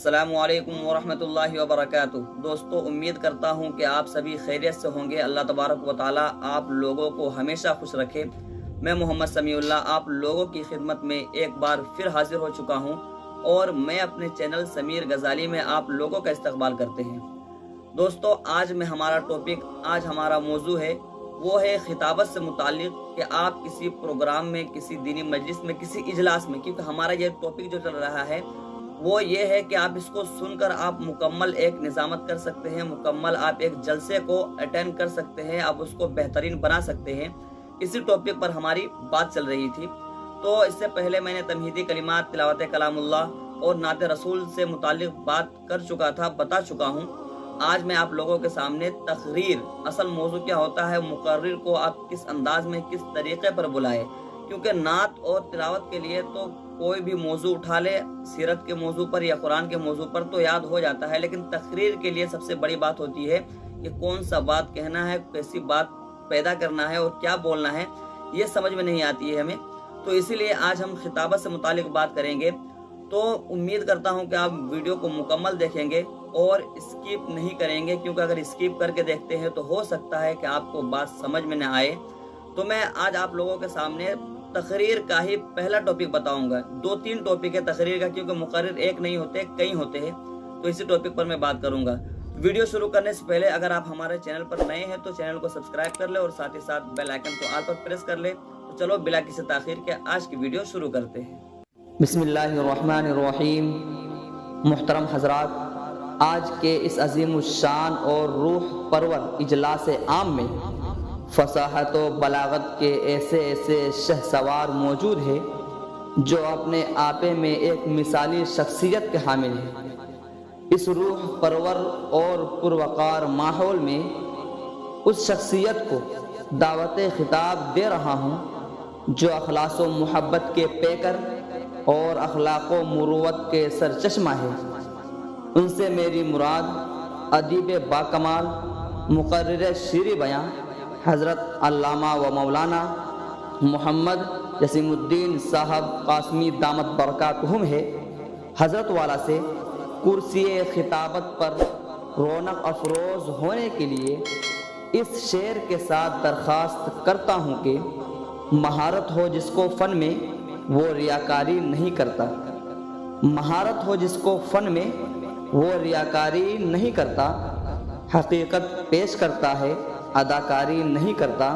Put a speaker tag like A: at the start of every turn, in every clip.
A: अस्सलामु अलैकुम वरहमतुल्लाहि वबरकातुह। दोस्तों, उम्मीद करता हूँ कि आप सभी खैरियत से होंगे। अल्लाह तबारक व तआला आप लोगों को हमेशा खुश रखे। मैं मोहम्मद समीउल्लाह आप लोगों की खिदमत में एक बार फिर हाजिर हो चुका हूँ और मैं अपने चैनल समीर गजाली में आप लोगों का इस्तकबाल करते हैं। दोस्तों, आज हमारा मौजू है वो है खिताबत से मुतालिक कि आप किसी प्रोग्राम में, किसी दीनी मजलिस में, किसी इजलास में, क्योंकि हमारा ये टॉपिक जो चल रहा है वो ये है कि आप इसको सुनकर आप मुकम्मल एक निज़ामत कर सकते हैं, मुकम्मल आप एक जलसे को अटेंड कर सकते हैं, आप उसको बेहतरीन बना सकते हैं। इसी टॉपिक पर हमारी बात चल रही थी। तो इससे पहले मैंने तमहीदी कलिमात, तिलावत कलामुल्लाह और नात रसूल से मुतालिक बात कर चुका था, बता चुका हूँ। आज मैं आप लोगों के सामने तकरीर, असल मौजू क्या होता है, मुकर्रिर को आप किस अंदाज में, किस तरीके पर बुलाए, क्योंकि नात और तिलावत के लिए तो कोई भी मौजू उठा ले, सीरत के मौजू पर या कुरान के मौजू पर तो याद हो जाता है, लेकिन तकरीर के लिए सबसे बड़ी बात होती है कि कौन सा बात कहना है, कैसी बात पैदा करना है और क्या बोलना है, ये समझ में नहीं आती है हमें। तो इसीलिए आज हम खिताबत से मुतालिक बात करेंगे। तो उम्मीद करता हूँ कि आप वीडियो को मुकम्मल देखेंगे और स्किप नहीं करेंगे, क्योंकि अगर स्किप करके देखते हैं तो हो सकता है कि आपको बात समझ में न आए। तो मैं आज आप लोगों के सामने तकरीर का ही पहला टॉपिक बताऊंगा। 2-3 टॉपिक है तकरीर का, क्योंकि मुकर्रिर एक नहीं होते, कई होते हैं। तो इसी टॉपिक पर मैं बात करूंगा। वीडियो शुरू करने से पहले अगर आप हमारे चैनल पर नए हैं तो चैनल को सब्सक्राइब कर ले और साथ ही साथ बेल आइकन को ऑल पर प्रेस कर ले। तो चलो बिला किसी ताखीर के आज की वीडियो शुरू करते हैं। बिस्मिल्लाहिर्रहमानिर्रहीम। मुहतरम हजरात, आज के इस अजीम शान और रूह परवर इजलास आम में फसाहत व बलागत के ऐसे शहसवार मौजूद है जो अपने आपे में एक मिसाली शख्सियत के हामिल है। इस रूह परवर और पुरवकार माहौल में उस शख्सियत को दावत खिताब दे रहा हूँ जो अखलास व मोहब्बत के पेकर और अखलाक व मुरुवत के सरचश्मा है। उनसे मेरी मुराद अदीब बाकमाल, मुकर्रिर शीरी बयां हज़रत अल्लामा व मौलाना मोहम्मद जसीमुद्दीन साहब कासमी दामत बरकातहुम है। हज़रत वाला से कुर्सी खिताबत पर रौनक अफरोज़ होने के लिए इस शेर के साथ दरख्वास्त करता हूँ कि महारत हो जिसको फ़न में वो रियाकारी नहीं करता। महारत हो जिसको फ़न में वो रियाकारी नहीं करता, हकीकत पेश करता है, अदाकारी नहीं करता।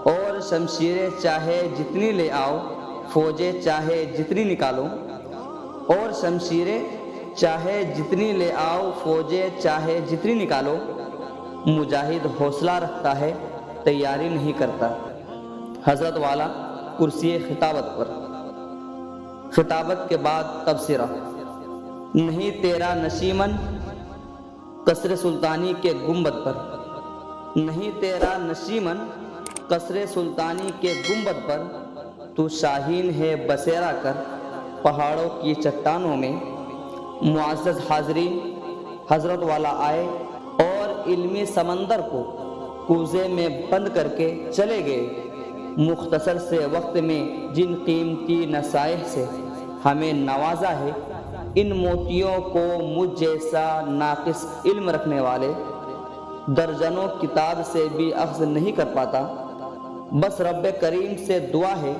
A: और शमशीरें चाहे जितनी ले आओ, फौजें चाहे जितनी निकालो। और शमशीरें चाहे जितनी ले आओ, फौजें चाहे जितनी निकालो। मुजाहिद हौसला रखता है, तैयारी नहीं करता। हज़रत वाला कुर्सी खिताबत पर। खिताबत के बाद तबसरा। नहीं तेरा नशीमन कसरे सुल्तानी के गुंबद पर, नहीं तेरा नशीमन कसरे सुल्तानी के गुंबद पर। तू शाहीन है बसेरा कर पहाड़ों की चट्टानों में। मुआज़्ज़ज़ हाज़रीन, हज़रत वाला आए और इल्मी समंदर को कूज़े में बंद करके चले गए। मुख्तसर से वक्त में जिन कीमती नसाइह से हमें नवाजा है, इन मोतियों को मुझ जैसा नाक़िस इल्म रखने वाले दर्जनों किताब से भी अख्ज़ नहीं कर पाता। बस रब्बे करीम से दुआ है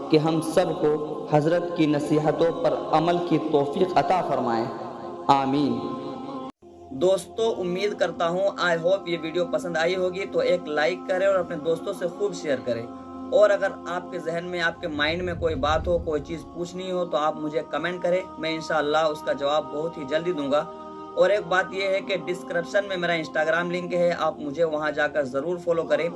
A: कि हम सब को हज़रत की नसीहतों पर अमल की तौफीक अता फरमाएं। आमीन। दोस्तों, उम्मीद करता हूँ, आई होप ये वीडियो पसंद आई होगी। तो एक लाइक करें और अपने दोस्तों से खूब शेयर करें। और अगर आपके जहन में, आपके माइंड में कोई बात हो, कोई चीज़ पूछनी हो तो आप मुझे कमेंट करें, मैं इंशाअल्लाह उसका जवाब बहुत ही जल्दी दूंगा। और एक बात यह है कि डिस्क्रिप्शन में मेरा इंस्टाग्राम लिंक है, आप मुझे वहां जाकर ज़रूर फॉलो करें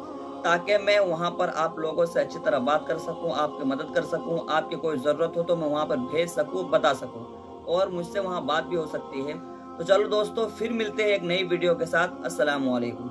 A: ताकि मैं वहां पर आप लोगों से अच्छी तरह बात कर सकूं, आपकी मदद कर सकूं, आपकी कोई ज़रूरत हो तो मैं वहां पर भेज सकूं, बता सकूं और मुझसे वहां बात भी हो सकती है। तो चलो दोस्तों, फिर मिलते हैं एक नई वीडियो के साथ। अस्सलामु अलैकुम।